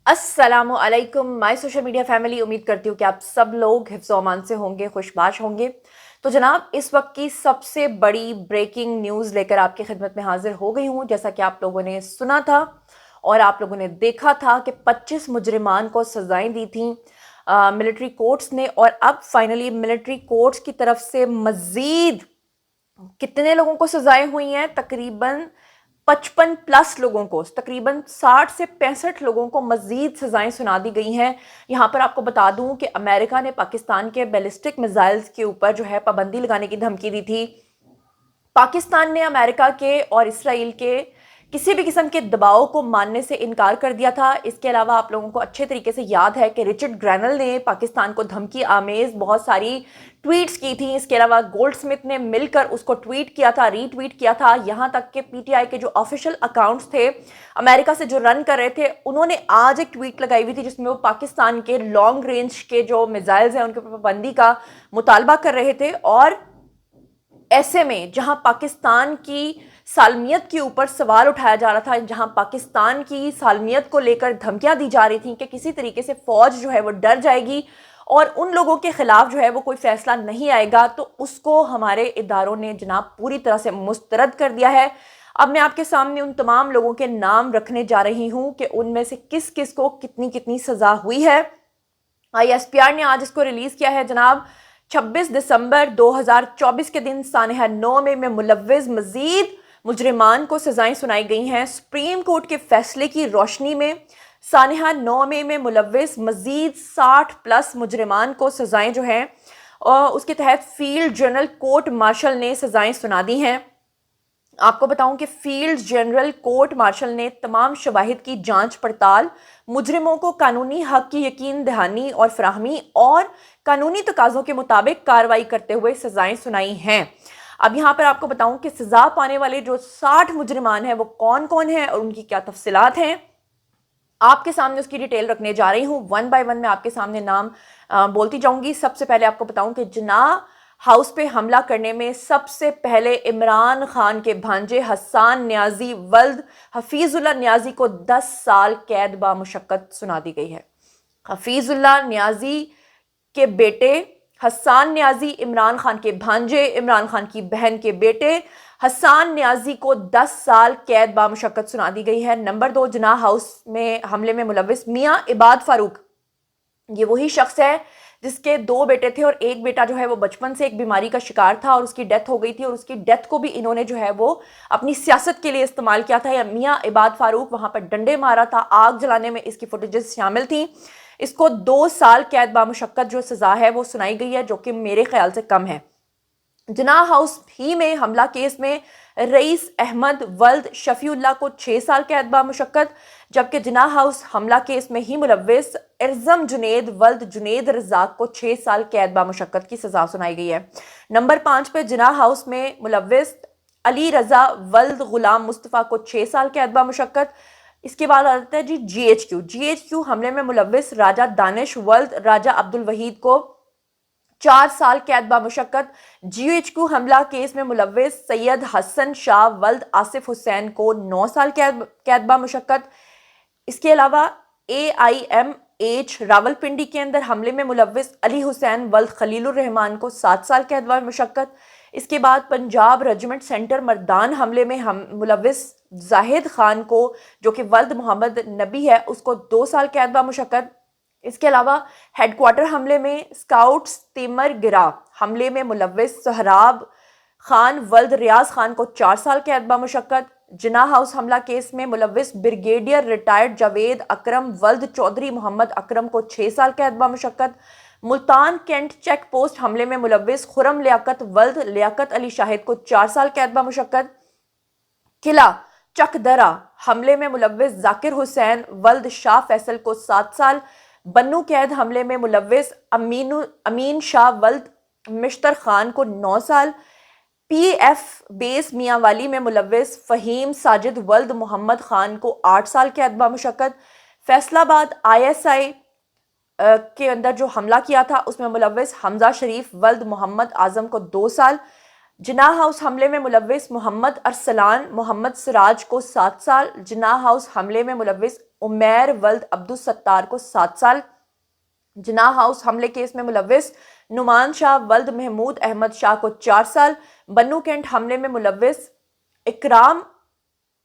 السلام علیکم my social media family, امید کرتی ہوں کہ آپ سب لوگ حفظ و امان سے ہوں گے، خوشباش ہوں گے۔ تو جناب، اس وقت کی سب سے بڑی بریکنگ نیوز لے کر آپ کی خدمت میں حاضر ہو گئی ہوں۔ جیسا کہ آپ لوگوں نے سنا تھا اور آپ لوگوں نے دیکھا تھا کہ 25 مجرمان کو سزائیں دی تھیں ملٹری کورٹس نے، اور اب فائنلی ملٹری کورٹس کی طرف سے مزید کتنے لوگوں کو سزائیں ہوئی ہیں؟ تقریباً 55+ لوگوں کو، تقریباً 60 سے 65 لوگوں کو مزید سزائیں سنا دی گئی ہیں۔ یہاں پر آپ کو بتا دوں کہ امریکہ نے پاکستان کے بیلسٹک میزائلز کے اوپر جو ہے پابندی لگانے کی دھمکی دی تھی۔ پاکستان نے امریکہ کے اور اسرائیل کے کسی بھی قسم کے دباؤ کو ماننے سے انکار کر دیا تھا۔ اس کے علاوہ آپ لوگوں کو اچھے طریقے سے یاد ہے کہ رچرڈ گرینل نے پاکستان کو دھمکی آمیز بہت ساری ٹویٹس کی تھیں۔ اس کے علاوہ گولڈ سمتھ نے مل کر اس کو ٹویٹ کیا تھا، ری ٹویٹ کیا تھا، یہاں تک کہ پی ٹی آئی کے جو آفیشل اکاؤنٹس تھے امریکہ سے جو رن کر رہے تھے، انہوں نے آج ایک ٹویٹ لگائی ہوئی تھی جس میں وہ پاکستان کے لانگ رینج کے جو میزائلز ہیں ان کے پابندی کا مطالبہ کر رہے تھے۔ اور ایسے میں جہاں پاکستان کی سالمیت کے اوپر سوال اٹھایا جا رہا تھا، جہاں پاکستان کی سالمیت کو لے کر دھمکیاں دی جا رہی تھیں کہ کسی طریقے سے فوج جو ہے وہ ڈر جائے گی اور ان لوگوں کے خلاف جو ہے وہ کوئی فیصلہ نہیں آئے گا، تو اس کو ہمارے اداروں نے جناب پوری طرح سے مسترد کر دیا ہے۔ اب میں آپ کے سامنے ان تمام لوگوں کے نام رکھنے جا رہی ہوں کہ ان میں سے کس کس کو کتنی کتنی سزا ہوئی ہے۔ آئی ایس پی آر نے آج اس کو ریلیز کیا ہے جناب۔ 26 دسمبر 2024 کے دن سانحہ 9 میں ملوث مزید مجرمان کو سزائیں سنائی گئی ہیں۔ سپریم کورٹ کے فیصلے کی روشنی میں سانحہ 9 میں ملوث مزید 60+ مجرمان کو سزائیں جو ہیں اس کے تحت فیلڈ جنرل کورٹ مارشل نے سزائیں سنا دی ہیں۔ آپ کو بتاؤں کہ فیلڈ جنرل کورٹ مارشل نے تمام شواہد کی جانچ پڑتال، مجرموں کو قانونی حق کی یقین دہانی اور فراہمی اور قانونی تقاضوں کے مطابق کارروائی کرتے ہوئے سزائیں سنائی ہیں۔ اب یہاں پر آپ کو بتاؤں کہ سزا پانے والے جو 60 مجرمان ہیں وہ کون کون ہیں اور ان کی کیا تفصیلات ہیں۔ آپ کے سامنے اس کی ڈیٹیل رکھنے جا رہی ہوں، ون بائی ون میں آپ کے سامنے نام بولتی جاؤں گی۔ سب سے پہلے آپ کو بتاؤں کہ جناح ہاؤس پہ حملہ کرنے میں سب سے پہلے عمران خان کے بھانجے حسان نیازی ولد حفیظ اللہ نیازی کو 10 سال قید بامشقت سنا دی گئی ہے۔ حفیظ اللہ نیازی کے بیٹے حسان نیازی، عمران خان کے بھانجے، عمران خان کی بہن کے بیٹے حسان نیازی کو 10 سال قید بامشقت سنا دی گئی ہے۔ نمبر 2، جناح ہاؤس میں حملے میں ملوث میاں عباد فاروق، یہ وہی شخص ہے جس کے 2 بیٹے تھے اور ایک بیٹا جو ہے وہ بچپن سے ایک بیماری کا شکار تھا اور اس کی ڈیتھ ہو گئی تھی، اور اس کی ڈیتھ کو بھی انہوں نے جو ہے وہ اپنی سیاست کے لیے استعمال کیا تھا۔ یا میاں عباد فاروق وہاں پر ڈنڈے مارا تھا، آگ جلانے میں اس کی فوٹیجز شامل تھیں۔ اس کو 2 سال قید بامشقت جو سزا ہے وہ سنائی گئی ہے، جو کہ میرے خیال سے کم ہے۔ جناح ہاؤس ہی میں حملہ کیس میں رئیس احمد ولد شفیع اللہ کو 6 سال قید بامشقت، جبکہ جناح ہاؤس حملہ کیس میں ہی ملوث ارزم جنید ولد جنید رزاق کو 6 سال قید بامشقت کی سزا سنائی گئی ہے۔ نمبر 5 پہ جناح ہاؤس میں ملوث علی رضا ولد غلام مصطفیٰ کو 6 سال قید بامشقت۔ اس کے بعد آتا ہے جی ایچ کیو حملے میں ملوث راجہ دانش ولد راجہ عبد الوحید کو 4 سال قید بامشقت۔ جی ایچ کیو حملہ کیس میں ملوث سید حسن شاہ ولد آصف حسین کو 9 سال قید بامشقت۔ اس کے علاوہ A I M H Rawalpindi کے اندر حملے میں ملوث علی حسین ولد خلیل الرحمان کو 7 سال قید بامشقت۔ اس کے بعد پنجاب ریجمنٹ سینٹر مردان حملے میں ملوث زاہد خان کو، جو کہ ولد محمد نبی ہے، اس کو 2 سال قید بامشقت۔ اس کے علاوہ ہیڈ کوارٹر حملے میں اسکاؤٹس تیمر گرا حملے میں ملوث سہراب خان ولد ریاض خان کو 4 سال قید بامشقت۔ جناح ہاؤس حملہ کیس میں ملوث بریگیڈیئر ریٹائرڈ جاوید اکرم ولد چودھری محمد اکرم کو 6 سال قید بامشقت۔ ملتان کینٹ چیک پوسٹ حملے میں ملوث خرم لیاقت ولد لیاقت علی شاہد کو 4 سال قید بامشقت۔ قلعہ چک درہ حملے میں ملوث ذاکر حسین ولد شاہ فیصل کو 7 سال۔ بنو قید حملے میں ملوث امین شاہ ولد مشتر خان کو 9 سال۔ پی ایف بیس میاں والی میں ملوث فہیم ساجد ولد محمد خان کو 8 سال قید بامشقت۔ فیصل آباد آئی ایس آئی کے اندر جو حملہ کیا تھا اس میں ملوث حمزہ شریف ولد محمد اعظم کو 2 سال۔ جناح ہاؤس حملے میں ملوث محمد ارسلان محمد سراج کو 7 سال۔ جناح ہاؤس حملے میں ملوث عمیر ولد عبدالستار کو 7 سال، جناح ہاؤس حملے کیس میں ملوث نعمان شاہ ولد محمود احمد شاہ کو 4 سال، بنو کینٹ حملے میں ملوث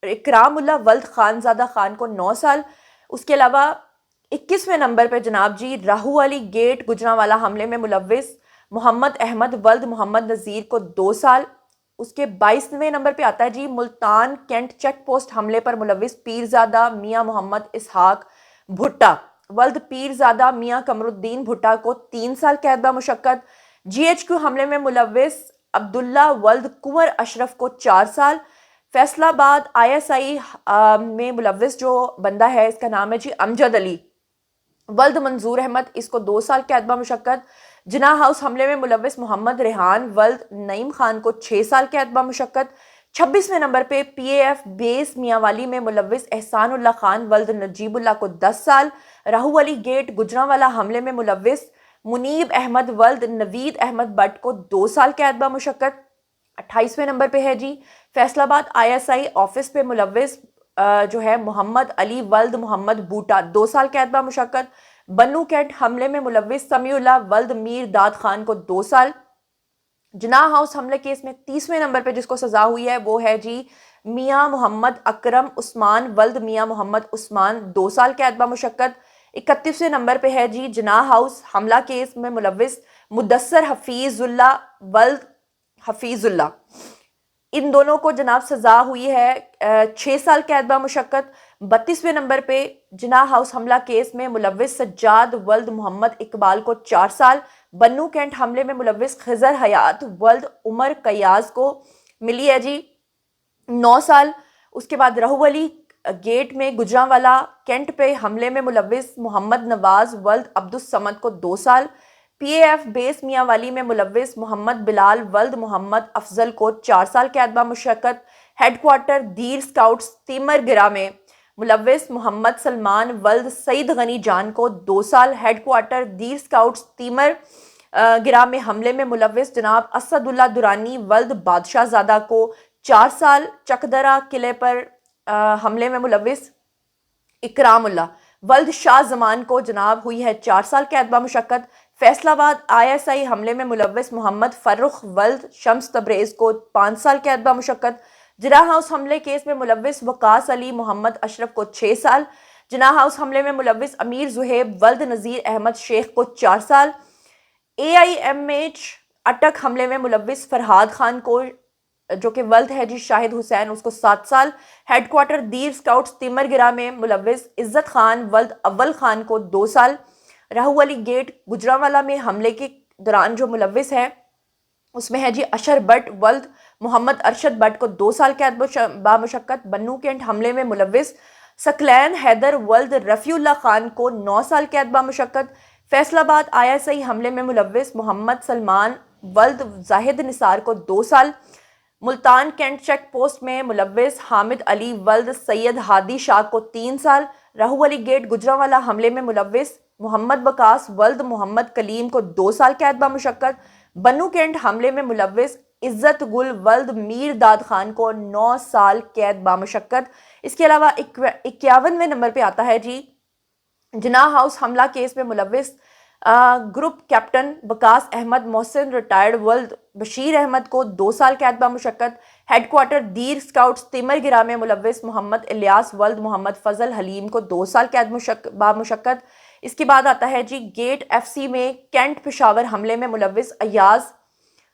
اکرام اللہ ولد خانزادہ خان کو 9 سال۔ اس کے علاوہ 21ویں نمبر پہ جناب جی راہو علی گیٹ گجرانوالہ حملے میں ملوث محمد احمد ولد محمد نذیر کو 2 سال۔ اس کے 22ویں نمبر پہ آتا ہے جی ملتان کینٹ چیک پوسٹ حملے پر ملوث پیرزادہ میاں محمد اسحاق بھٹا ولد پیرزادہ میاں قمر الدین بھٹا کو 3 سال قید بمشقت۔ جی ایچ کیو حملے میں ملوث عبداللہ ولد کنور اشرف کو 4 سال۔ فیصل آباد آئی ایس آئی میں ملوث جو بندہ ہے اس کا نام ہے جی امجد علی ولد منظور احمد، اس کو 2 سال قید بمشقت۔ جناح ہاؤس حملے میں ملوث محمد ریحان ولد نعیم خان کو 6 سال قید بمشقت۔ 26ویں نمبر پہ پی اے ایف بیس میاں والی میں ملوث احسان اللہ خان ولد نجیب اللہ کو 10 سال۔ راہو علی گیٹ گجرانوالہ حملے میں ملوث منیب احمد ولد نوید احمد بٹ کو 2 سال قید بمشقت۔ 28ویں نمبر پہ ہے جی فیصل آباد آئی ایس آئی آفس پہ ملوث جو ہے محمد علی ولد محمد بوٹا 2 سال قید بمشقت۔ بنو کینٹ حملے میں ملوث سمیع اللہ ولد میر داد خان کو 2 سال۔ جناح ہاؤس حملے کیس میں 30ویں نمبر پہ جس کو سزا ہوئی ہے وہ ہے جی میاں محمد اکرم عثمان ولد میاں محمد عثمان 2 سال قید بمشقت۔ 31ویں نمبر پہ ہے جی جناح ہاؤس حملہ کیس میں ملوث مدثر حفیظ اللہ ولد حفیظ اللہ، ان دونوں کو جناب سزا ہوئی ہے 6 سال قید بمشقت۔ 32ویں نمبر پہ جناح ہاؤس حملہ کیس میں ملوث سجاد ولد محمد اقبال کو 4 سال۔ بنو کینٹ حملے میں ملوث خضر حیات ولد عمر قیاض کو ملی ہے جی 9 سال۔ اس کے بعد راہو علی گیٹ میں گجرانوالہ کینٹ پہ حملے میں ملوث محمد نواز ولد عبدالصمد کو 2 سال۔ پی اے ایف بیس میاں والی میں ملوث محمد بلال ولد محمد افضل کو 4 سال قید بمشقت۔ ہیڈ کوارٹر دیر سکاؤٹس تیمر گرا میں ملوث محمد سلمان ولد سعید غنی جان کو 2 سال۔ ہیڈ کوارٹر دیر سکاؤٹس تیمر گرا میں حملے میں ملوث جناب اسد اللہ درانی ولد بادشاہ زادہ کو 4 سال۔ چکدرہ قلعے پر حملے میں ملوث اکرام اللہ ولد شاہ زمان کو جناب ہوئی ہے 4 سال قید بمشقت۔ فیصل آباد آئی ایس آئی حملے میں ملوث محمد فرخ ولد شمس تبریز کو 5 سال قید بمشقت۔ جناح ہاؤس حملے کیس میں ملوث وقاص علی محمد اشرف کو 6 سال۔ جناح ہاؤس حملے میں ملوث امیر زہیب ولد نذیر احمد شیخ کو 4 سال۔ اے آئی ایم ایچ اٹک حملے میں ملوث فرحاد خان کو جو کہ ولد ہے جی شاہد حسین، اس کو 7 سال۔ ہیڈ کوارٹر دیر سکاؤٹس تیمر گرا میں ملوث عزت خان ولد اول خان کو 2 سال۔ راہو علی گیٹ گجرانوالہ میں حملے کے دوران جو ملوث ہے اس میں ہے جی اشر بٹ ولد محمد ارشد بٹ کو 2 سال قید بمشقت۔ بنو کینٹ حملے میں ملوث ثقلین حیدر ولد رفیع اللہ خان کو 9 سال قید بمشقت۔ فیصل آباد آئی ایس آئی حملے میں ملوث محمد سلمان ولد زاہد نثار کو 2 سال۔ ملتان کینٹ چیک پوسٹ میں ملوث حامد علی ولد سید ہادی شاہ کو 3 سال۔ راہو علی گیٹ گجرانوالہ حملے میں ملوث محمد وقاص ولد محمد کلیم کو 2 سال قید بمشقت۔ بنو کینٹ حملے میں ملوث عزت گل ولد میر داد خان کو 9 سال قید بمشقت۔ اس کے علاوہ 51ویں نمبر پہ آتا ہے جی جناح ہاؤس حملہ کیس میں ملوث گروپ کیپٹن وقاص احمد محسن ریٹائرڈ ولد بشیر احمد کو 2 سال قید بمشقت۔ ہیڈ کوارٹر دیر سکاؤٹس تیمر گرا میں ملوث محمد الیاس ولد محمد فضل حلیم کو 2 سال قید بمشقت۔ اس کے بعد آتا ہے جی گیٹ ایف سی میں کینٹ پشاور حملے میں ملوث ایاز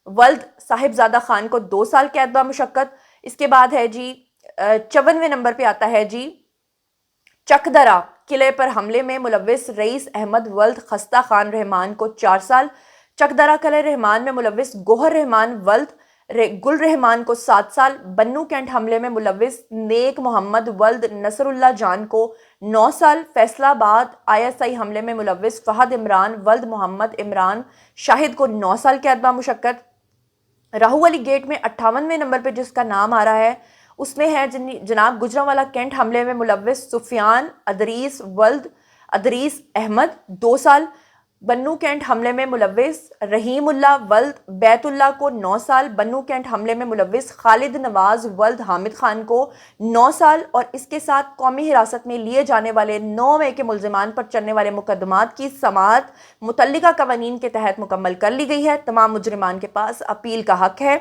ولد صاحبزادہ خان کو 2 سال قید بمشقت۔ اس کے بعد ہے جی 54ویں نمبر پہ آتا ہے جی چکدرہ قلعے پر حملے میں ملوث رئیس احمد ولد خستہ خان رحمان کو 4 سال۔ چکدرہ قلعہ رحمان میں ملوث گوہر رحمان ولد گل رحمان کو 7 سال۔ بنو کینٹ حملے میں ملوث نیک محمد ولد نصر اللہ جان کو 9 سال۔ فیصل آباد آئی ایس آئی حملے میں ملوث فہد عمران ولد محمد عمران شاہد کو 9 سال قید بمشقت۔ راہو علی گیٹ میں 58ویں نمبر پہ جس کا نام آ رہا ہے اس میں ہے جناب گجرانوالہ کینٹ حملے میں ملوث سفیان ادریس ولد ادریس احمد 2 سال۔ بنو کینٹ حملے میں ملوث رحیم اللہ ولد بیت اللہ کو 9 سال، بنو کینٹ حملے میں ملوث خالد نواز ولد حامد خان کو 9 سال، اور اس کے ساتھ قومی حراست میں لیے جانے والے 9 کے ملزمان پر چلنے والے مقدمات کی سماعت متعلقہ قوانین کے تحت مکمل کر لی گئی ہے۔ تمام مجرمان کے پاس اپیل کا حق ہے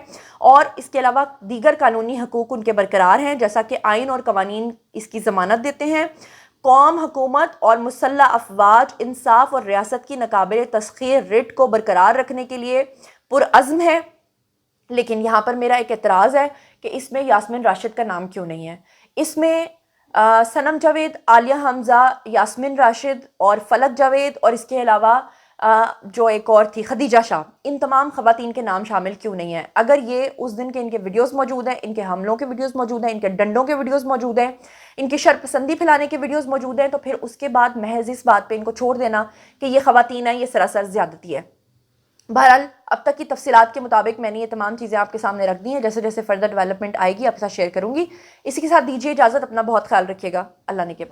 اور اس کے علاوہ دیگر قانونی حقوق ان کے برقرار ہیں، جیسا کہ آئین اور قوانین اس کی ضمانت دیتے ہیں۔ قوم، حکومت اور مسلح افواج انصاف اور ریاست کی ناقابل تسخیر رٹ کو برقرار رکھنے کے لیے پرعزم ہے۔ لیکن یہاں پر میرا ایک اعتراض ہے کہ اس میں یاسمین راشد کا نام کیوں نہیں ہے؟ اس میں صنم جاوید، عالیہ حمزہ، یاسمین راشد اور فلک جاوید اور اس کے علاوہ جو ایک اور تھی خدیجہ شاہ، ان تمام خواتین کے نام شامل کیوں نہیں ہیں؟ اگر یہ اس دن کے ان کے ویڈیوز موجود ہیں، ان کے حملوں کے ویڈیوز موجود ہیں، ان کے ڈنڈوں کے ویڈیوز موجود ہیں، ان کی شرپسندی پھیلانے کے ویڈیوز موجود ہیں، تو پھر اس کے بعد محض اس بات پہ ان کو چھوڑ دینا کہ یہ خواتین ہیں، یہ سراسر زیادتی ہے۔ بہرحال اب تک کی تفصیلات کے مطابق میں نے یہ تمام چیزیں آپ کے سامنے رکھ دی ہیں، جیسے جیسے فردر ڈیولپمنٹ آئے گی آپ کے ساتھ شیئر کروں گی۔ اسی کے ساتھ دیجیے اجازت، اپنا بہت خیال رکھیے گا، اللہ نے کے پاس۔